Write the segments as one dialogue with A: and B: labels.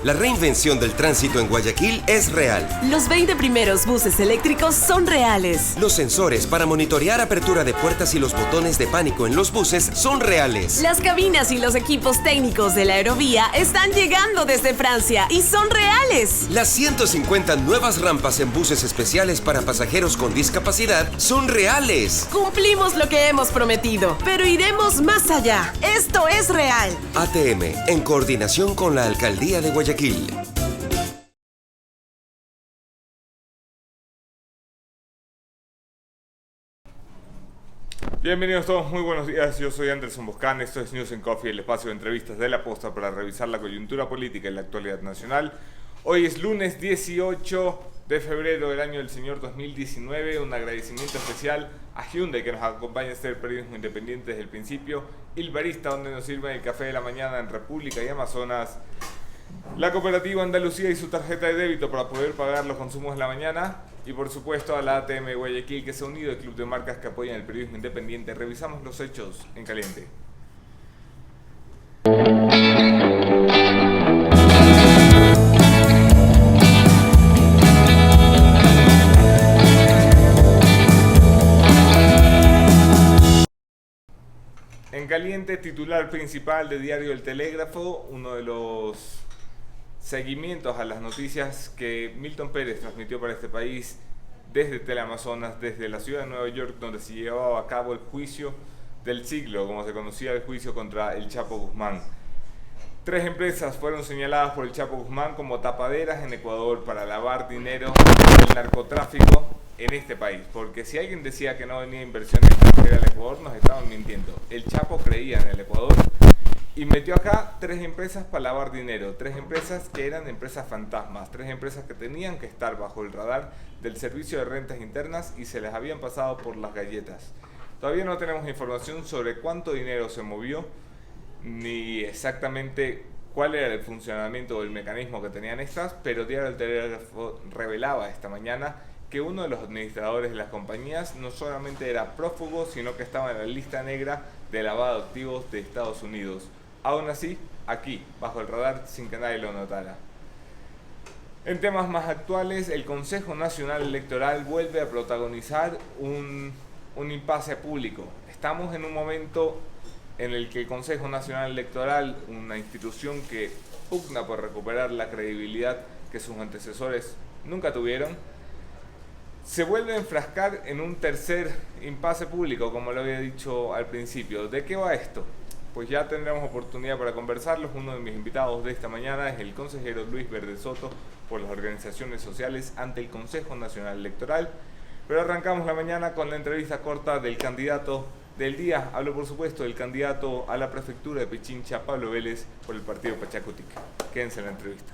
A: La reinvención del tránsito en Guayaquil es real.
B: Los 20 primeros buses eléctricos son reales.
A: Los sensores para monitorear apertura de puertas y los botones de pánico en los buses son reales.
B: Las cabinas y los equipos técnicos de la aerovía están llegando desde Francia y son reales.
A: Las 150 nuevas rampas en buses especiales para pasajeros con discapacidad son reales.
B: Cumplimos lo que hemos prometido, pero iremos más allá. Esto es real.
A: ATM, en coordinación con la Alcaldía de Guayaquil.
C: Bienvenidos todos, muy buenos días. Yo soy Anderson Boscan, esto es News and Coffee, el espacio de entrevistas de La Posta para revisar la coyuntura política y la actualidad nacional. Hoy es lunes 18 de febrero del año del Señor 2019. Un agradecimiento especial a Hyundai, que nos acompaña a este periodismo independiente desde el principio. Il Barista, donde nos sirven el café de la mañana en República y Amazonas. La Cooperativa Andalucía y su tarjeta de débito para poder pagar los consumos de la mañana. Y por supuesto a la ATM Guayaquil, que se ha unido al club de marcas que apoyan el periodismo independiente. Revisamos los hechos en caliente. En caliente, titular principal de Diario El Telégrafo, uno de los seguimientos a las noticias que Milton Pérez transmitió para este país desde Teleamazonas, desde la ciudad de Nueva York, donde se llevaba a cabo el juicio del siglo, como se conocía el juicio contra el Chapo Guzmán. 3 empresas fueron señaladas por el Chapo Guzmán como tapaderas en Ecuador para lavar dinero del narcotráfico en este país, porque si alguien decía que no venía inversión extranjera al Ecuador, nos estaban mintiendo. El Chapo creía en el Ecuador y metió acá 3 empresas para lavar dinero, 3 empresas que eran empresas fantasmas, 3 empresas que tenían que estar bajo el radar del Servicio de Rentas Internas y se les habían pasado por las galletas. Todavía no tenemos información sobre cuánto dinero se movió, ni exactamente cuál era el funcionamiento o el mecanismo que tenían estas, pero Diario del Telégrafo revelaba esta mañana que uno de los administradores de las compañías no solamente era prófugo, sino que estaba en la lista negra de lavado de activos de Estados Unidos. Aún así, aquí, bajo el radar, sin que nadie lo notara. En temas más actuales, el Consejo Nacional Electoral vuelve a protagonizar un impasse público. Estamos en un momento en el que el Consejo Nacional Electoral, una institución que pugna por recuperar la credibilidad que sus antecesores nunca tuvieron, se vuelve a enfrascar en un tercer impasse público, como lo había dicho al principio. ¿De qué va esto? Pues ya tendremos oportunidad para conversarlos. Uno de mis invitados de esta mañana es el consejero Luis Verde Soto por las organizaciones sociales ante el Consejo Nacional Electoral. Pero arrancamos la mañana con la entrevista corta del candidato del día. Hablo por supuesto del candidato a la prefectura de Pichincha, Pablo Vélez, por el partido Pachacutic. Quédense en la entrevista.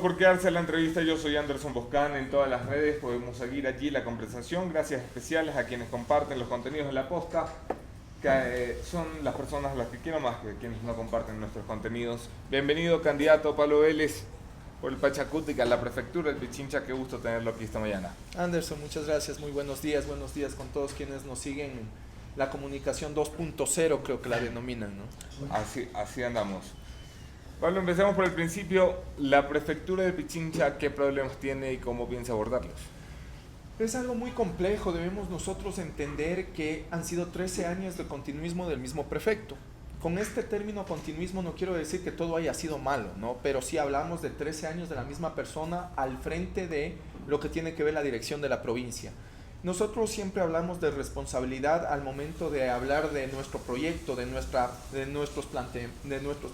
C: por quedarse en la entrevista. Yo soy Anderson Boscan en todas las redes. Podemos seguir allí la conversación. Gracias especiales a quienes comparten los contenidos de la posta, que son las personas a las que quiero más que quienes no comparten nuestros contenidos. Bienvenido, candidato Pablo Vélez, por el Pachacútica, la prefectura del Pichincha. Qué gusto tenerlo aquí esta mañana.
D: Anderson, muchas gracias. Muy buenos días con todos quienes nos siguen. La comunicación 2.0 creo que la denominan, ¿no?
C: Así andamos. Pablo, empecemos por el principio. La prefectura de Pichincha, ¿qué problemas tiene y cómo piensa abordarlos?
D: Es algo muy complejo. Debemos nosotros entender que han sido 13 años de continuismo del mismo prefecto. Con este término continuismo no quiero decir que todo haya sido malo, ¿no? Pero sí hablamos de 13 años de la misma persona al frente de lo que tiene que ver la dirección de la provincia. Nosotros siempre hablamos de responsabilidad al momento de hablar de nuestro proyecto, de nuestros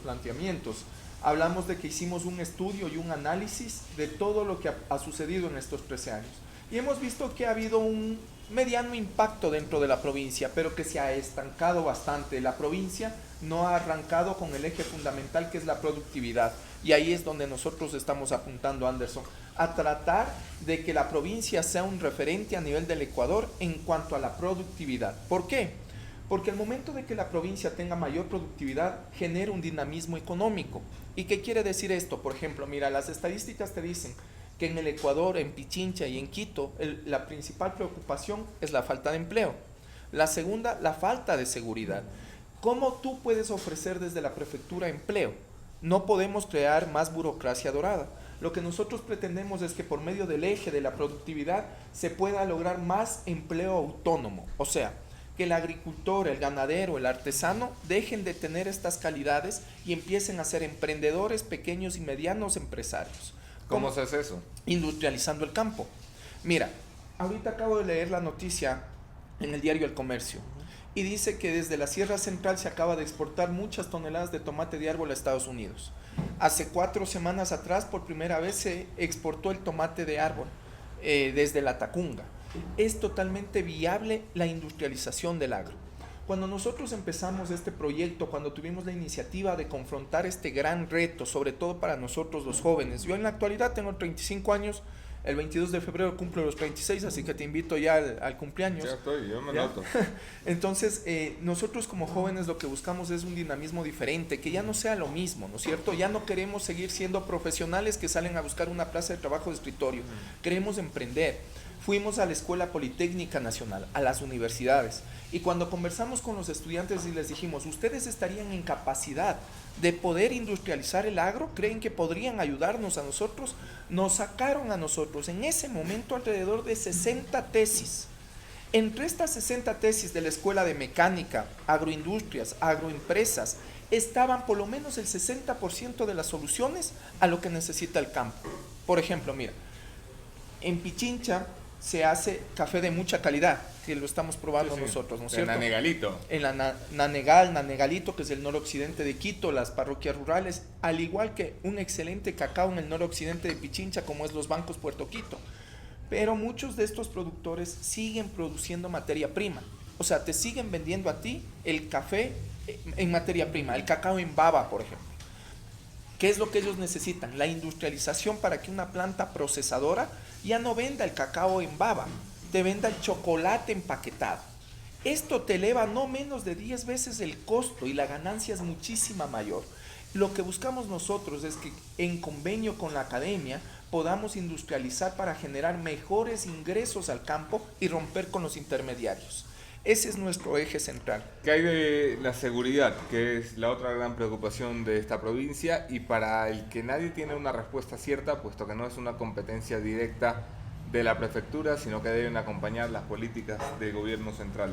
D: planteamientos. Hablamos de que hicimos un estudio y un análisis de todo lo que ha sucedido en estos 13 años. Y hemos visto que ha habido un mediano impacto dentro de la provincia, pero que se ha estancado bastante. La provincia no ha arrancado con el eje fundamental, que es la productividad. Y ahí es donde nosotros estamos apuntando, Anderson, a tratar de que la provincia sea un referente a nivel del Ecuador en cuanto a la productividad. ¿Por qué? Porque el momento de que la provincia tenga mayor productividad genera un dinamismo económico. ¿Y qué quiere decir esto? Por ejemplo, mira, las estadísticas te dicen que en el Ecuador, en Pichincha y en Quito, la principal preocupación es la falta de empleo. La segunda, la falta de seguridad. ¿Cómo tú puedes ofrecer desde la prefectura empleo? No podemos crear más burocracia dorada. Lo que nosotros pretendemos es que por medio del eje de la productividad se pueda lograr más empleo autónomo. O sea, que el agricultor, el ganadero, el artesano dejen de tener estas calidades y empiecen a ser emprendedores, pequeños y medianos empresarios.
C: ¿Cómo se hace eso?
D: Industrializando el campo. Mira, ahorita acabo de leer la noticia en el diario El Comercio y dice que desde la Sierra Central se acaba de exportar muchas toneladas de tomate de árbol a Estados Unidos. Hace 4 semanas atrás por primera vez se exportó el tomate de árbol desde la Tacunga. Es totalmente viable la industrialización del agro. Cuando nosotros empezamos este proyecto, cuando tuvimos la iniciativa de confrontar este gran reto, sobre todo para nosotros los jóvenes, yo en la actualidad tengo 35 años, el 22 de febrero cumplo los 36, así que te invito ya al cumpleaños.
C: Ya estoy, yo me noto.
D: Entonces, nosotros como jóvenes lo que buscamos es un dinamismo diferente, que ya no sea lo mismo, ¿no es cierto? Ya no queremos seguir siendo profesionales que salen a buscar una plaza de trabajo de escritorio, queremos emprender. Fuimos a la Escuela Politécnica Nacional, a las universidades, y cuando conversamos con los estudiantes y les dijimos, ¿ustedes estarían en capacidad de poder industrializar el agro? ¿Creen que podrían ayudarnos a nosotros? Nos sacaron a nosotros en ese momento alrededor de 60 tesis. Entre estas 60 tesis de la Escuela de Mecánica, Agroindustrias, Agroempresas, estaban por lo menos el 60% de las soluciones a lo que necesita el campo. Por ejemplo, mira, en Pichincha se hace café de mucha calidad, que lo estamos probando nosotros, ¿no es cierto?
C: En Nanegalito.
D: En la Nanegalito, que es el noroccidente de Quito, las parroquias rurales, al igual que un excelente cacao en el noroccidente de Pichincha, como es los Bancos Puerto Quito. Pero muchos de estos productores siguen produciendo materia prima. O sea, te siguen vendiendo a ti el café en materia prima, el cacao en baba, por ejemplo. ¿Qué es lo que ellos necesitan? La industrialización para que una planta procesadora ya no venda el cacao en baba, te venda el chocolate empaquetado. Esto te eleva no menos de 10 veces el costo y la ganancia es muchísima mayor. Lo que buscamos nosotros es que en convenio con la academia podamos industrializar para generar mejores ingresos al campo y romper con los intermediarios. Ese es nuestro eje central.
C: ¿Qué hay de la seguridad, que es la otra gran preocupación de esta provincia y para el que nadie tiene una respuesta cierta, puesto que no es una competencia directa de la prefectura, sino que deben acompañar las políticas del gobierno central?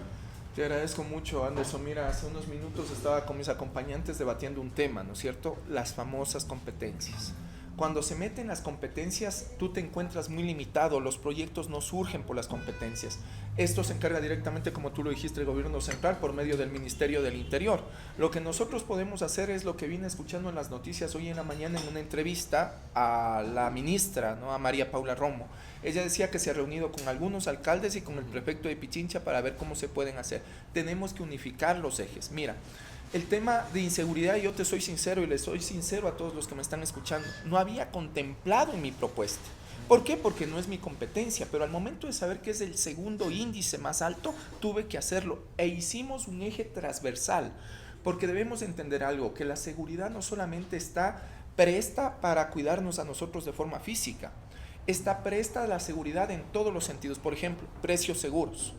D: Te agradezco mucho, Anderson. Mira, hace unos minutos estaba con mis acompañantes debatiendo un tema, ¿no es cierto? Las famosas competencias. Cuando se meten las competencias, tú te encuentras muy limitado, los proyectos no surgen por las competencias. Esto se encarga directamente, como tú lo dijiste, el gobierno central por medio del Ministerio del Interior. Lo que nosotros podemos hacer es lo que vine escuchando en las noticias hoy en la mañana en una entrevista a la ministra, ¿no? A María Paula Romo. Ella decía que se ha reunido con algunos alcaldes y con el prefecto de Pichincha para ver cómo se pueden hacer. Tenemos que unificar los ejes. Mira, El tema de inseguridad, yo te soy sincero y les soy sincero a todos los que me están escuchando, no había contemplado en mi propuesta. ¿Por qué? Porque no es mi competencia, pero al momento de saber que es el segundo índice más alto, tuve que hacerlo e hicimos un eje transversal, porque debemos entender algo, que la seguridad no solamente está presta para cuidarnos a nosotros de forma física, está presta la seguridad en todos los sentidos. Por ejemplo, precios seguros.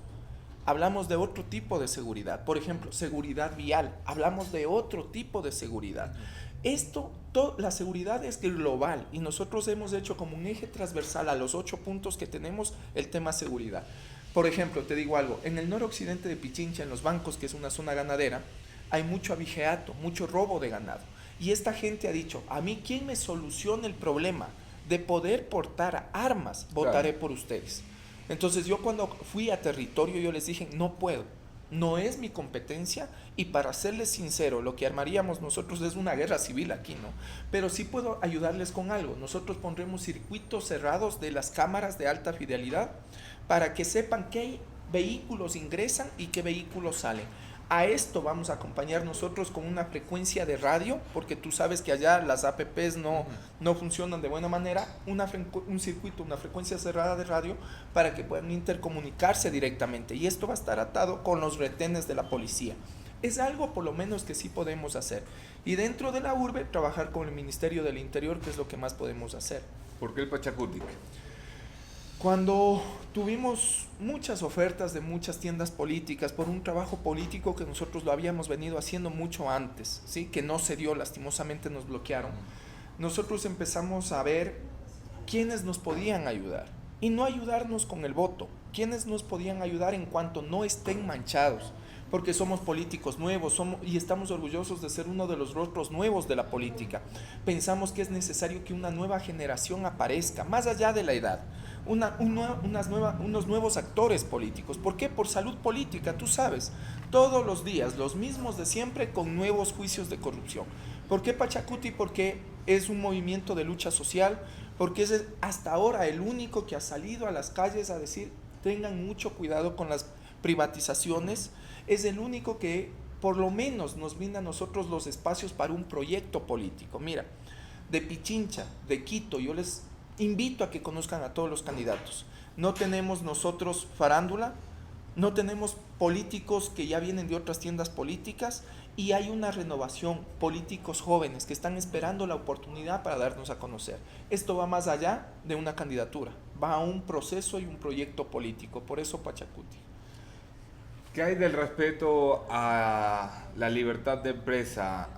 D: Hablamos de otro tipo de seguridad. Por ejemplo, seguridad vial. Hablamos de otro tipo de seguridad. La seguridad es global y nosotros hemos hecho como un eje transversal a los 8 puntos que tenemos el tema seguridad. Por ejemplo, te digo algo, en el noroccidente de Pichincha, en los bancos, que es una zona ganadera, hay mucho abigeato, mucho robo de ganado. Y esta gente ha dicho, a mí, ¿quién me soluciona el problema de poder portar armas? Votaré por ustedes. Entonces yo cuando fui a territorio, yo les dije, no puedo, no es mi competencia, y para serles sincero, lo que armaríamos nosotros es una guerra civil aquí, ¿no? Pero sí puedo ayudarles con algo. Nosotros pondremos circuitos cerrados de las cámaras de alta fidelidad para que sepan qué vehículos ingresan y qué vehículos salen. A esto vamos a acompañar nosotros con una frecuencia de radio, porque tú sabes que allá las APPs no funcionan de buena manera, un circuito, una frecuencia cerrada de radio para que puedan intercomunicarse directamente, y esto va a estar atado con los retenes de la policía. Es algo por lo menos que sí podemos hacer, y dentro de la urbe trabajar con el Ministerio del Interior, que es lo que más podemos hacer.
C: ¿Por qué el Pachacutic?
D: Cuando tuvimos muchas ofertas de muchas tiendas políticas por un trabajo político que nosotros lo habíamos venido haciendo mucho antes, ¿sí? Que no se dio, lastimosamente nos bloquearon, nosotros empezamos a ver quiénes nos podían ayudar, y no ayudarnos con el voto, quiénes nos podían ayudar en cuanto no estén manchados, porque somos políticos nuevos y estamos orgullosos de ser uno de los rostros nuevos de la política. Pensamos que es necesario que una nueva generación aparezca, más allá de la edad, unos nuevos actores políticos. ¿Por qué? Por salud política, tú sabes, todos los días los mismos de siempre con nuevos juicios de corrupción. ¿Por qué Pachacuti? Porque es un movimiento de lucha social, porque es hasta ahora el único que ha salido a las calles a decir tengan mucho cuidado con las privatizaciones, es el único que por lo menos nos brinda a nosotros los espacios para un proyecto político. Mira, de Pichincha, de Quito, yo les invito a que conozcan a todos los candidatos. No tenemos nosotros farándula, no tenemos políticos que ya vienen de otras tiendas políticas, y hay una renovación, políticos jóvenes que están esperando la oportunidad para darnos a conocer. Esto va más allá de una candidatura, va a un proceso y un proyecto político, por eso Pachacuti.
C: ¿Qué hay del respeto a la libertad de empresa,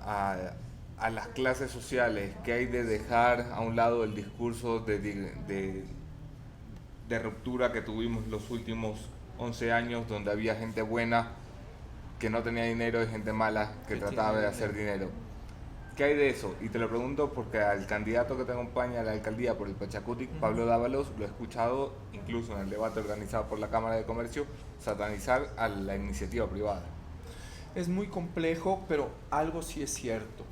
C: a las clases sociales? ¿Qué hay de dejar a un lado el discurso de ruptura que tuvimos los últimos 11 años, donde había gente buena que no tenía dinero y gente mala que trataba de hacer dinero? ¿Qué hay de eso? Y te lo pregunto porque al candidato que te acompaña a la alcaldía por el Pachacutic, Pablo Dávalos, lo he escuchado incluso en el debate organizado por la Cámara de Comercio, satanizar a la iniciativa privada.
D: Es muy complejo, pero algo sí es cierto.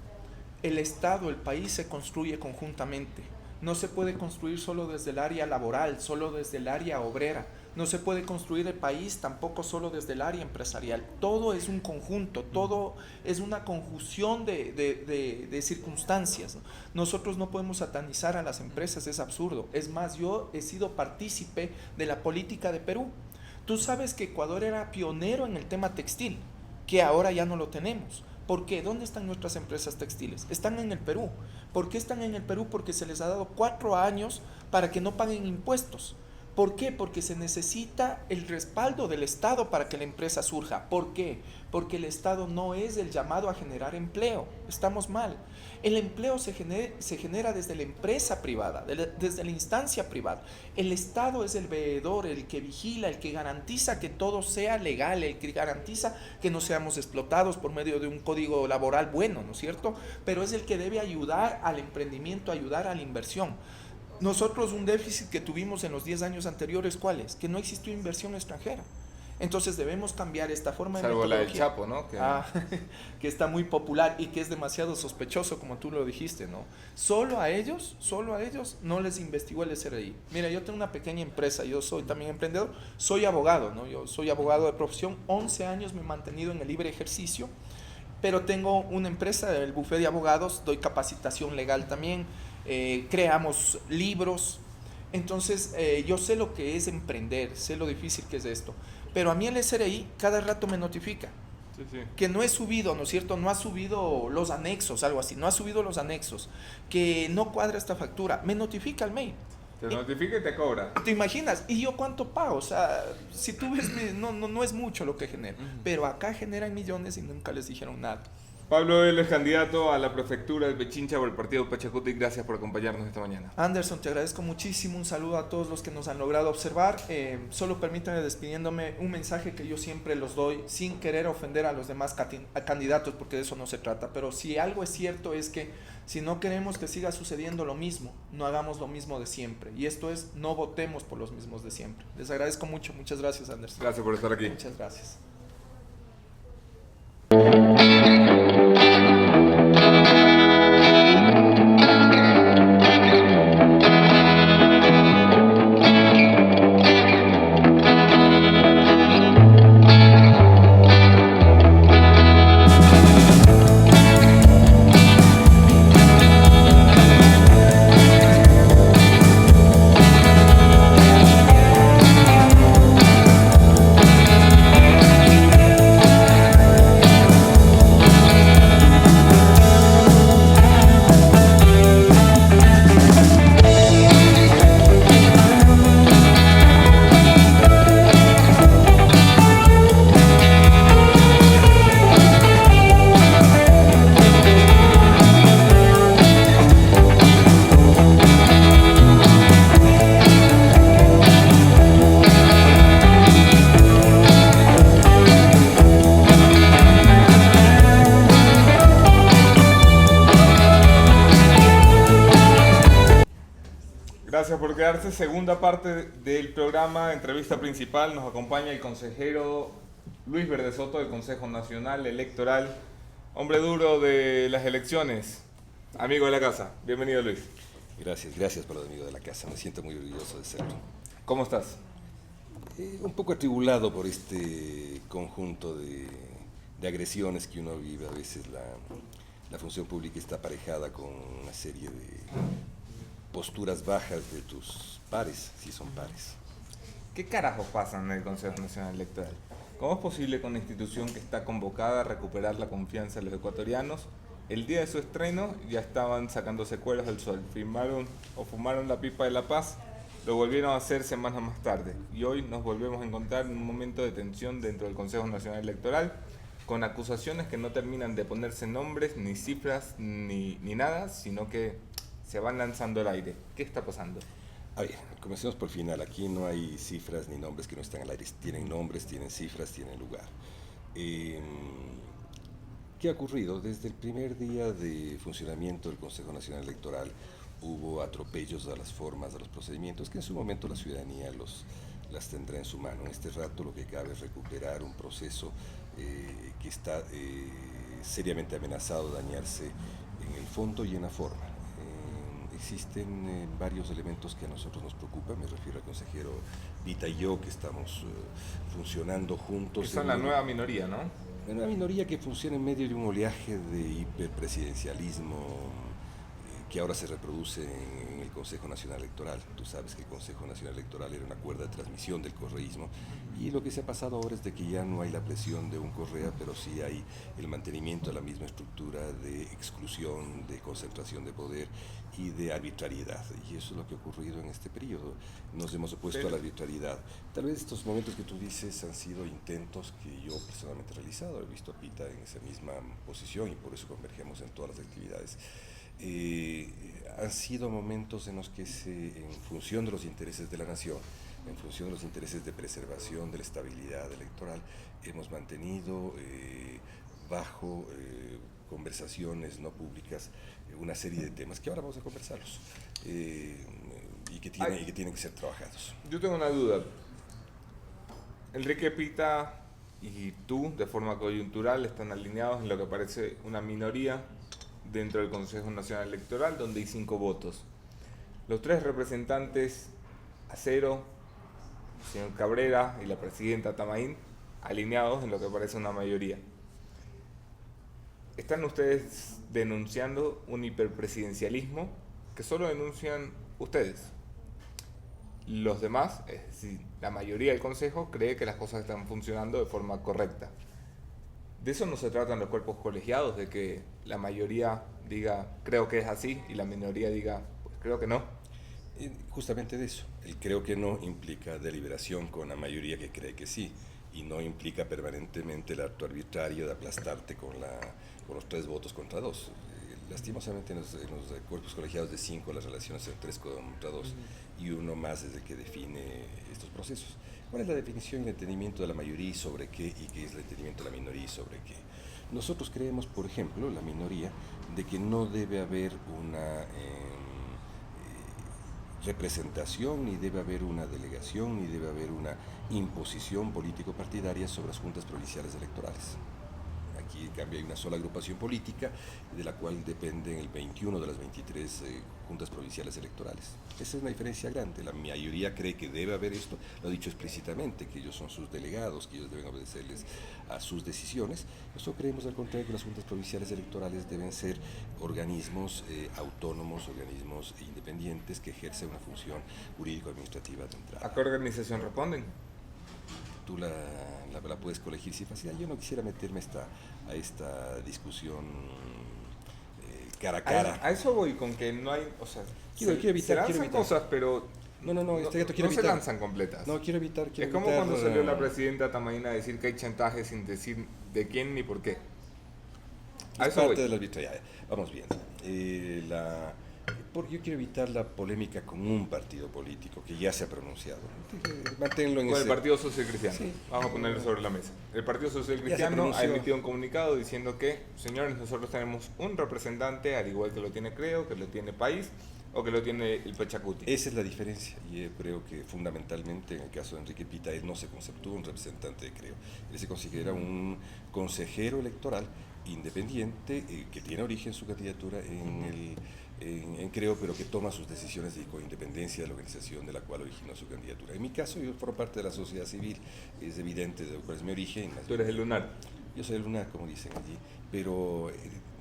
D: El Estado, el país se construye conjuntamente. No se puede construir solo desde el área laboral, solo desde el área obrera. No se puede construir el país tampoco solo desde el área empresarial. Todo es un conjunto, todo es una conjunción de circunstancias. Nosotros no podemos satanizar a las empresas, es absurdo. Es más, yo he sido partícipe de la política de Perú. Tú sabes que Ecuador era pionero en el tema textil, que ahora ya no lo tenemos. ¿Por qué? ¿Dónde están nuestras empresas textiles? Están en el Perú. ¿Por qué están en el Perú? Porque se les ha dado 4 años para que no paguen impuestos. ¿Por qué? Porque se necesita el respaldo del Estado para que la empresa surja. ¿Por qué? Porque el Estado no es el llamado a generar empleo. Estamos mal. El empleo se genera desde la empresa privada, desde la instancia privada. El Estado es el veedor, el que vigila, el que garantiza que todo sea legal, el que garantiza que no seamos explotados por medio de un código laboral bueno, ¿no es cierto? Pero es el que debe ayudar al emprendimiento, ayudar a la inversión. Nosotros un déficit que tuvimos en los 10 años anteriores, ¿cuál es? Que no existió inversión extranjera. Entonces debemos cambiar esta forma de metodología.
C: Salvo la del Chapo, ¿no?
D: Que está muy popular y que es demasiado sospechoso, como tú lo dijiste, ¿no? Solo a ellos no les investigó el SRI. Mira, yo tengo una pequeña empresa, yo soy también emprendedor, soy abogado, ¿no? Yo soy abogado de profesión, 11 años me he mantenido en el libre ejercicio. pero tengo una empresa, el bufete de abogados, doy capacitación legal también, creamos libros. Entonces yo sé lo que es emprender, sé lo difícil que es esto, pero a mí el SRI cada rato me notifica que no he subido, ¿no es cierto? No ha subido los anexos, algo así, no ha subido los anexos, que no cuadra esta factura, me notifica el mail.
C: Te notifica y te cobra.
D: ¿Te imaginas? ¿Y yo cuánto pago? O sea, si tú ves, no es mucho lo que genera, pero acá generan millones y nunca les dijeron nada.
C: Pablo Vélez, candidato a la prefectura de Pichincha por el partido Pachacuti, gracias por acompañarnos esta mañana.
D: Anderson, te agradezco muchísimo, un saludo a todos los que nos han logrado observar. Solo permítanme, despidiéndome, un mensaje que yo siempre los doy sin querer ofender a los demás candidatos, porque de eso no se trata, pero si algo es cierto es que si no queremos que siga sucediendo lo mismo, no hagamos lo mismo de siempre, y esto es, no votemos por los mismos de siempre. Les agradezco mucho, muchas gracias, Anderson.
C: Gracias por estar aquí.
D: Muchas gracias.
C: Gracias por quedarse. Segunda parte del programa, entrevista principal. Nos acompaña el consejero Luis Verde Soto del Consejo Nacional Electoral, hombre duro de las elecciones, amigo de la casa. Bienvenido, Luis.
E: Gracias por lo de amigo de la casa. Me siento muy orgulloso de serlo.
C: ¿Cómo estás?
E: Un poco atribulado por este conjunto de agresiones que uno vive. A veces la función pública está aparejada con una serie de posturas bajas de tus pares, si son pares.
C: ¿Qué carajos pasan en el Consejo Nacional Electoral? ¿Cómo es posible que una institución que está convocada a recuperar la confianza de los ecuatorianos, el día de su estreno ya estaban sacando secuelas del sol, firmaron o fumaron la pipa de la paz, lo volvieron a hacer semanas más tarde y hoy nos volvemos a encontrar en un momento de tensión dentro del Consejo Nacional Electoral con acusaciones que no terminan de ponerse nombres, ni cifras, ni nada, sino que se van lanzando al aire? ¿Qué está pasando?
E: A ver, comencemos por el final. Aquí no hay cifras ni nombres que no están al aire. Tienen nombres, tienen cifras, tienen lugar. ¿Qué ha ocurrido? Desde el primer día de funcionamiento del Consejo Nacional Electoral hubo atropellos a las formas, a los procedimientos, que en su momento la ciudadanía las tendrá en su mano. En este rato lo que cabe es recuperar un proceso que está seriamente amenazado de dañarse en el fondo y en la forma. Existen varios elementos que a nosotros nos preocupan, me refiero al consejero Vita y yo, que estamos funcionando juntos.
C: Esa es la nueva minoría, ¿no?
E: La nueva minoría que funciona en medio de un oleaje de hiperpresidencialismo que ahora se reproduce en el Consejo Nacional Electoral. Tú sabes que el Consejo Nacional Electoral era una cuerda de transmisión del correísmo, y lo que se ha pasado ahora es de que ya no hay la presión de un Correa, pero sí hay el mantenimiento de la misma estructura de exclusión, de concentración de poder y de arbitrariedad, y eso es lo que ha ocurrido en este periodo. Nos hemos opuesto a la arbitrariedad. Tal vez estos momentos que tú dices han sido intentos que yo personalmente he realizado, he visto a Pita en esa misma posición y por eso convergemos en todas las actividades. Han sido momentos en los que en función de los intereses de la nación, en función de los intereses de preservación de la estabilidad electoral, hemos mantenido bajo conversaciones no públicas una serie de temas que ahora vamos a conversarlos y que tienen que ser trabajados.
C: Yo tengo una duda. Enrique Pita y tú, de forma coyuntural, están alineados en lo que parece una minoría dentro del Consejo Nacional Electoral, donde hay 5 votos. Los 3 representantes, Acero, el señor Cabrera y la presidenta Tamaín, alineados en lo que parece una mayoría. están ustedes denunciando un hiperpresidencialismo que solo denuncian ustedes. Los demás, es decir, la mayoría del Consejo, cree que las cosas están funcionando de forma correcta. De eso no se tratan los cuerpos colegiados, de que la mayoría diga creo que es así y la minoría diga pues creo que no.
E: Justamente de eso. El creo que no implica deliberación con la mayoría que cree que sí, y no implica permanentemente el acto arbitrario de aplastarte con los 3 votos contra 2. Lastimosamente en los cuerpos colegiados de 5 las relaciones son 3 contra 2 y uno más es el que define estos procesos. ¿Cuál es la definición y el entendimiento de la mayoría y sobre qué, y qué es el entendimiento de la minoría y sobre qué? Nosotros creemos, por ejemplo, la minoría, de que no debe haber una representación, ni debe haber una delegación, ni debe haber una imposición político-partidaria sobre las juntas provinciales electorales. Aquí, en cambio, hay una sola agrupación política de la cual dependen el 21 de las 23 juntas provinciales electorales. Esa es una diferencia grande. La mayoría cree que debe haber esto, lo ha dicho explícitamente, que ellos son sus delegados, que ellos deben obedecerles a sus decisiones. Nosotros creemos, al contrario, que las juntas provinciales electorales deben ser organismos autónomos, organismos independientes que ejercen una función jurídico-administrativa de entrada.
C: ¿A qué organización responden?
E: Tú la puedes colegir sin facilidad. Yo no quisiera meterme a esta discusión cara a cara.
C: A eso voy, con que no hay, o sea,
E: quiero evitar,
C: se lanzan
E: quiero evitar
C: cosas, pero
E: no, quiero
C: no
E: evitar.
C: se lanzan completas.
E: No, quiero evitar.
C: Es como cuando salió la presidenta Tamaina a decir que hay chantaje sin decir de quién ni por qué. A
E: Es
C: eso
E: parte
C: voy.
E: de la arbitrariedad. Vamos bien. Yo quiero evitar la polémica con un partido político que ya se ha pronunciado. Manténlo en
C: Con
E: ese.
C: el Partido Social Cristiano.
E: Sí.
C: Vamos a ponerlo sobre la mesa. El Partido Social
E: Ya se
C: Cristiano ha
E: pronunció.
C: emitido un comunicado diciendo que, señores, nosotros tenemos un representante, al igual que lo tiene Creo, que lo tiene País o que lo tiene el Pachacuti.
E: Esa es la diferencia, y yo creo que fundamentalmente en el caso de Enrique Pita, él no se conceptúa un representante de Creo, él se considera un consejero electoral independiente que tiene origen su candidatura en Creo, pero que toma sus decisiones con independencia de la organización de la cual originó su candidatura. En mi caso, yo formo parte de la sociedad civil, es evidente de cuál es mi origen.
C: Tú eres el lunar.
E: Yo soy el lunar, como dicen allí, pero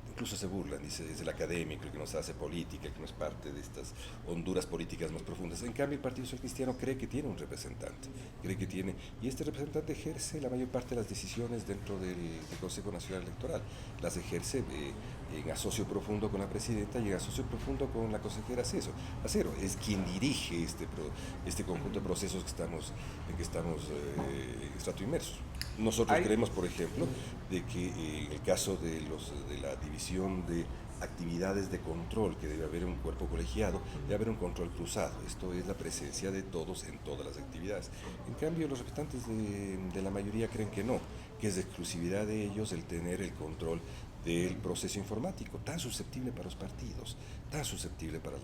E: incluso se burlan, dice, es el académico, el que nos hace política, el que no es parte de estas honduras políticas más profundas. En cambio, el Partido Social Cristiano cree que tiene un representante, y este representante ejerce la mayor parte de las decisiones dentro del Consejo Nacional Electoral. Las ejerce en asocio profundo con la presidenta y en asocio profundo con la consejera Acero. Es quien dirige este conjunto de procesos en que estamos estrato inmersos. Nosotros creemos, por ejemplo, de que en el caso de la división de actividades de control, que debe haber un cuerpo colegiado, debe haber un control cruzado. Esto es la presencia de todos en todas las actividades. En cambio, los representantes de la mayoría creen que no, que es de exclusividad de ellos el tener el control del proceso informático, tan susceptible para los partidos, tan susceptible para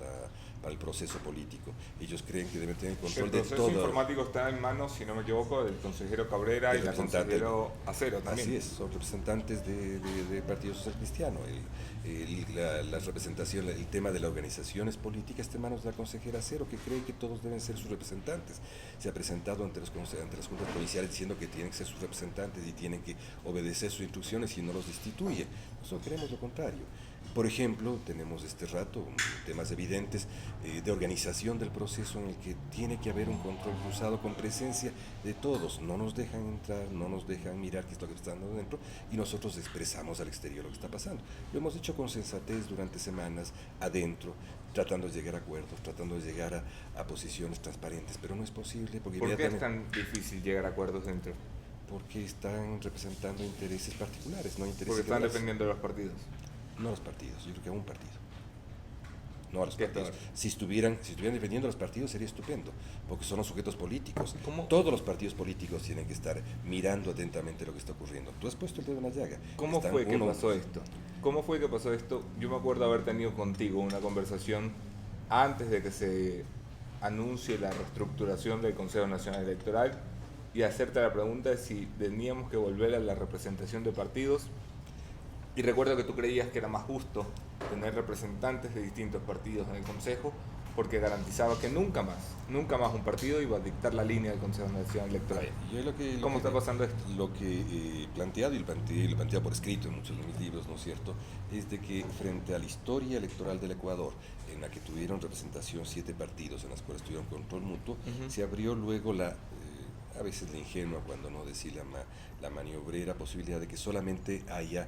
E: el proceso político. Ellos creen que deben tener el control de todo.
C: El proceso informático está en manos, si no me equivoco, del consejero Cabrera y la consejero Acero también.
E: Así es, son representantes del Partido Social Cristiano. La representación, el tema de las organizaciones políticas está en manos de la consejera Acero, que cree que todos deben ser sus representantes. Se ha presentado ante las juntas provinciales diciendo que tienen que ser sus representantes y tienen que obedecer sus instrucciones y no los destituye. Nosotros creemos lo contrario. Por ejemplo, tenemos este rato temas evidentes de organización del proceso en el que tiene que haber un control cruzado con presencia de todos. No nos dejan entrar, no nos dejan mirar qué es lo que está pasando dentro y nosotros expresamos al exterior lo que está pasando. Lo hemos hecho con sensatez durante semanas adentro, tratando de llegar a acuerdos, tratando de llegar a posiciones transparentes, pero no es posible porque
C: ¿Por qué es tan difícil llegar a acuerdos dentro?
E: Porque están representando intereses particulares, no intereses
C: Porque están
E: generales.
C: dependiendo de los partidos.
E: No a los partidos, yo creo que a un partido. No a los
C: ¿Qué
E: partidos.
C: peor?
E: Si estuvieran defendiendo a los partidos sería estupendo, porque son los sujetos políticos.
C: ¿Cómo?
E: Todos los partidos políticos tienen que estar mirando atentamente lo que está ocurriendo. Tú has puesto el dedo en la llaga.
C: ¿Cómo fue que pasó esto? ¿Cómo fue que pasó esto? Yo me acuerdo haber tenido contigo una conversación antes de que se anuncie la reestructuración del Consejo Nacional Electoral y hacerte la pregunta de si teníamos que volver a la representación de partidos. Y recuerdo que tú creías que era más justo tener representantes de distintos partidos en el Consejo porque garantizaba que nunca más un partido iba a dictar la línea del Consejo Nacional Electoral. ¿Cómo está pasando esto?
E: Lo que he planteado, y lo he planteado por escrito en muchos de mis libros, ¿no es cierto?, es de que frente a la historia electoral del Ecuador, en la que tuvieron representación 7 partidos, en las cuales tuvieron control mutuo, se abrió luego a veces la ingenua, cuando no decir la maniobrera posibilidad de que solamente haya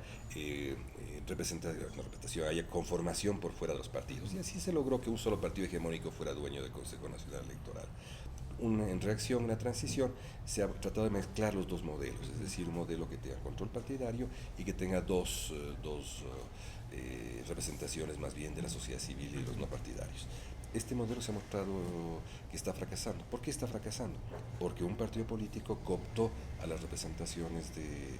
E: representación, haya conformación por fuera de los partidos. Y así se logró que un solo partido hegemónico fuera dueño del Consejo Nacional Electoral. En reacción a la transición se ha tratado de mezclar los dos modelos, es decir, un modelo que tenga control partidario y que tenga dos representaciones más bien de la sociedad civil y los no partidarios. Este modelo se ha mostrado que está fracasando. ¿Por qué está fracasando? Porque un partido político cooptó a las representaciones de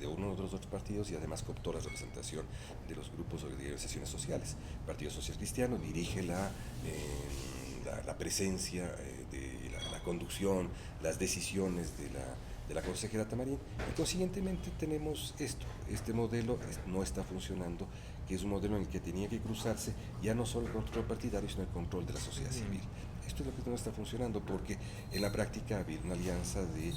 E: uno de los otros partidos y además cooptó la representación de los grupos o de organizaciones sociales. El Partido Social Cristiano dirige la presencia, la conducción, las decisiones de la consejera Tamarín, y consiguientemente tenemos este modelo no está funcionando, que es un modelo en el que tenía que cruzarse ya no solo el control partidario, sino el control de la sociedad civil. Esto es lo que no está funcionando, porque en la práctica ha habido una alianza de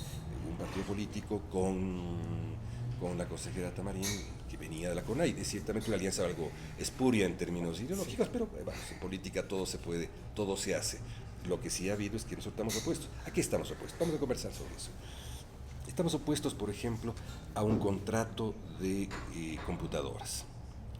E: un partido político con la consejera Tamarín, que venía de la CONAIE. Es ciertamente una alianza algo espuria en términos ideológicos, pero en política todo se puede, todo se hace. Lo que sí ha habido es que nosotros estamos opuestos. ¿A qué estamos opuestos? Vamos a conversar sobre eso. Estamos opuestos, por ejemplo, a un contrato de computadoras.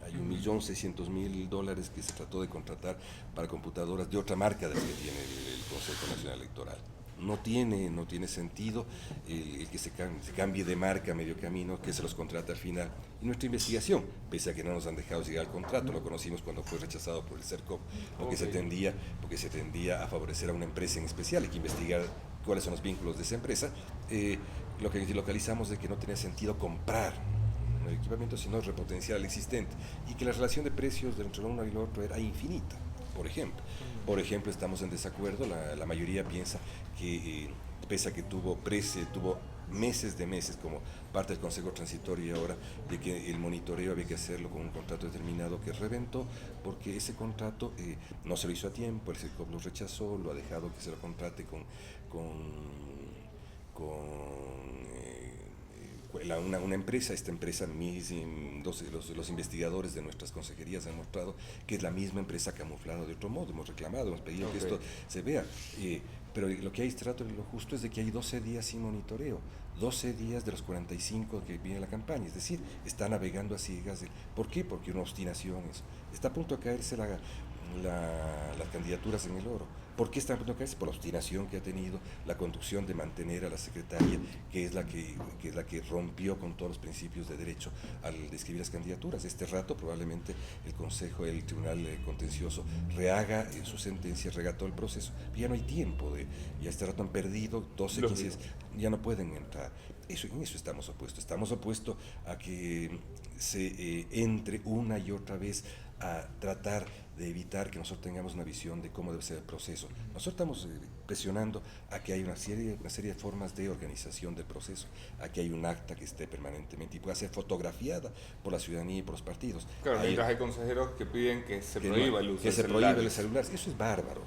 E: Hay $1.600.000 que se trató de contratar para computadoras de otra marca de la que tiene el Consejo Nacional Electoral. No tiene sentido el que se cambie de marca a medio camino, que se los contrata al final. Y nuestra investigación, pese a que no nos han dejado llegar al contrato, lo conocimos cuando fue rechazado por el CERCOP, porque se tendía a favorecer a una empresa en especial. Hay que investigar cuáles son los vínculos de esa empresa. Lo que localizamos es que no tenía sentido comprar el equipamiento, sino repotenciar el existente, y que la relación de precios entre lo uno y lo otro era infinita. Por ejemplo, estamos en desacuerdo. La mayoría piensa que, pese a que tuvo meses como parte del Consejo Transitorio y ahora, de que el monitoreo había que hacerlo con un contrato determinado, que reventó porque ese contrato no se lo hizo a tiempo, el CERCOP lo rechazó, lo ha dejado que se lo contrate con una empresa. Esta empresa, los investigadores de nuestras consejerías han mostrado que es la misma empresa camuflada de otro modo. Hemos reclamado, hemos pedido que esto se vea, pero lo que hay, lo justo es de que hay 12 días sin monitoreo, 12 días de los 45 que viene la campaña, es decir, está navegando a ciegas. ¿Por qué? Porque una obstinación está a punto de caerse las candidaturas en el oro. ¿Por qué está a punto de caerse? Por la obstinación que ha tenido la conducción de mantener a la secretaria, que es la que rompió con todos los principios de derecho al describir las candidaturas. Este rato probablemente el Tribunal Contencioso rehaga su sentencia, regató el proceso, ya no hay tiempo, ya este rato han perdido 12, 15, ya no pueden entrar. En eso estamos opuestos a que se entre una y otra vez a tratar de evitar que nosotros tengamos una visión de cómo debe ser el proceso. Nosotros estamos presionando a que haya una serie de formas de organización del proceso, a que haya un acta que esté permanentemente y pueda ser fotografiada por la ciudadanía y por los partidos.
C: Claro, mientras hay consejeros que piden que se prohíba el uso de celulares.
E: Que se prohíbe los celulares. Eso es bárbaro.